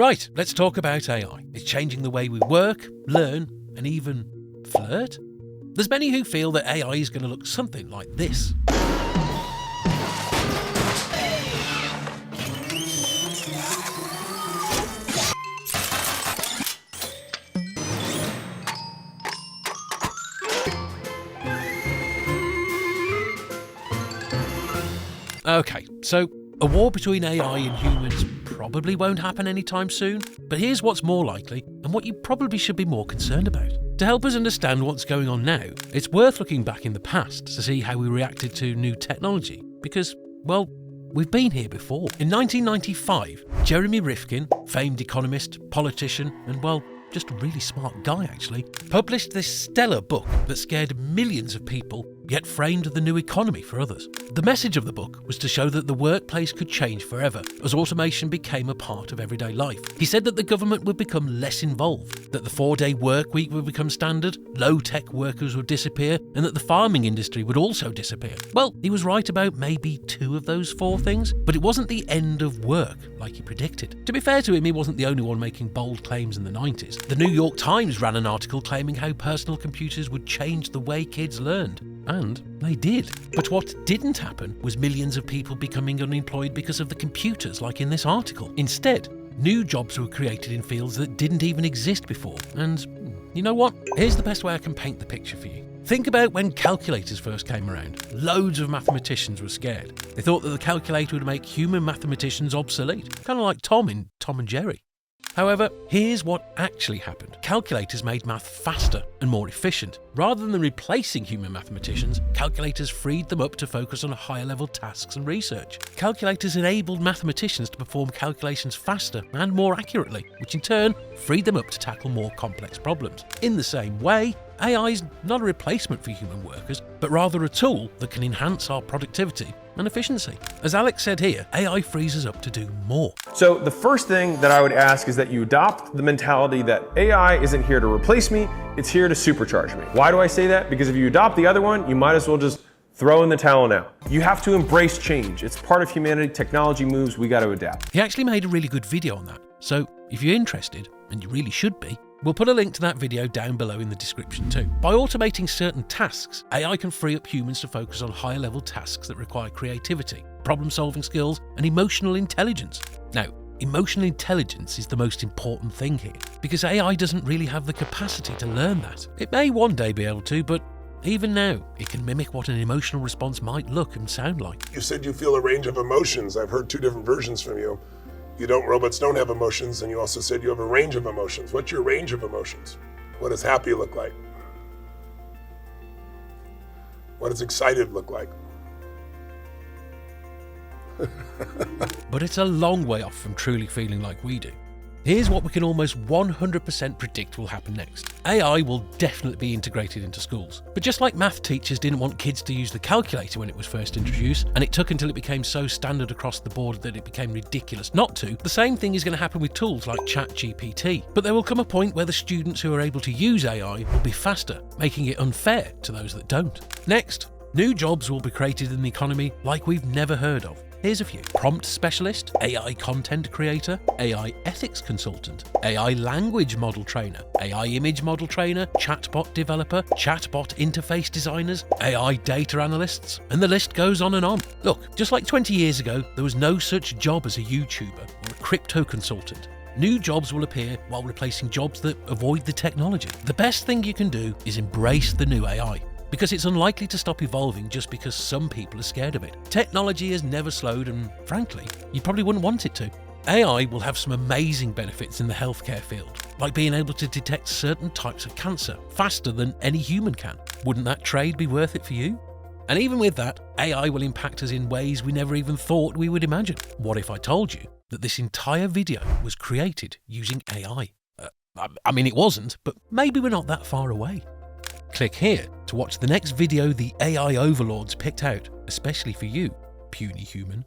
Right, let's talk about AI. It's changing the way we work, learn, and even flirt. There's many who feel that AI is going to look something like this. Okay, so a war between AI and humans probably won't happen anytime soon, but here's what's more likely and what you probably should be more concerned about. To help us understand what's going on now, it's worth looking back in the past to see how we reacted to new technology, because, well, we've been here before. In 1995, Jeremy Rifkin, famed economist, politician, and, well, just a really smart guy actually, published this stellar book that scared millions of people, yet framed the new economy for others. The message of the book was to show that the workplace could change forever as automation became a part of everyday life. He said that the government would become less involved, that the 4-day work week would become standard, low-tech workers would disappear, and that the farming industry would also disappear. Well, he was right about maybe 2 of those 4 things, but it wasn't the end of work like he predicted. To be fair to him, he wasn't the only one making bold claims in the 90s. The New York Times ran an article claiming how personal computers would change the way kids learned. And they did. But what didn't happen was millions of people becoming unemployed because of the computers, like in this article. Instead, new jobs were created in fields that didn't even exist before. And you know what? Here's the best way I can paint the picture for you. Think about when calculators first came around. Loads of mathematicians were scared. They thought that the calculator would make human mathematicians obsolete, kind of like Tom in Tom and Jerry. However, here's what actually happened. Calculators made math faster and more efficient. Rather than replacing human mathematicians, calculators freed them up to focus on higher level tasks and research. Calculators enabled mathematicians to perform calculations faster and more accurately, which in turn freed them up to tackle more complex problems. In the same way, AI is not a replacement for human workers, but rather a tool that can enhance our productivity and efficiency. As Alex said here, AI frees us up to do more. So the first thing that I would ask is that you adopt the mentality that AI isn't here to replace me, it's here to supercharge me. Why do I say that? Because if you adopt the other one, you might as well just throw in the towel now. You have to embrace change. It's part of humanity. Technology moves, we got to adapt. He actually made a really good video on that. So if you're interested, and you really should be, we'll put a link to that video down below in the description too. By automating certain tasks, AI can free up humans to focus on higher level tasks that require creativity, problem-solving skills, and emotional intelligence. Now, emotional intelligence is the most important thing here, because AI doesn't really have the capacity to learn that. It may one day be able to, but even now, it can mimic what an emotional response might look and sound like. You said you feel a range of emotions. I've heard 2 different versions from you. Robots don't have emotions, and you also said you have a range of emotions. What's your range of emotions? What does happy look like? What does excited look like? But it's a long way off from truly feeling like we do. Here's what we can almost 100% predict will happen next. AI will definitely be integrated into schools. But just like math teachers didn't want kids to use the calculator when it was first introduced, and it took until it became so standard across the board that it became ridiculous not to, the same thing is going to happen with tools like ChatGPT. But there will come a point where the students who are able to use AI will be faster, making it unfair to those that don't. Next, new jobs will be created in the economy like we've never heard of. Here's a few. Prompt specialist, AI content creator, AI ethics consultant, AI language model trainer, AI image model trainer, chatbot developer, chatbot interface designers, AI data analysts, and the list goes on and on. Look, just like 20 years ago, there was no such job as a YouTuber or a crypto consultant. New jobs will appear while replacing jobs that avoid the technology. The best thing you can do is embrace the new AI, because it's unlikely to stop evolving just because some people are scared of it. Technology has never slowed, and frankly, you probably wouldn't want it to. AI will have some amazing benefits in the healthcare field, like being able to detect certain types of cancer faster than any human can. Wouldn't that trade be worth it for you? And even with that, AI will impact us in ways we never even thought we would imagine. What if I told you that this entire video was created using AI? I mean, it wasn't, but maybe we're not that far away. Click here to watch the next video the AI overlords picked out, especially for you, puny human.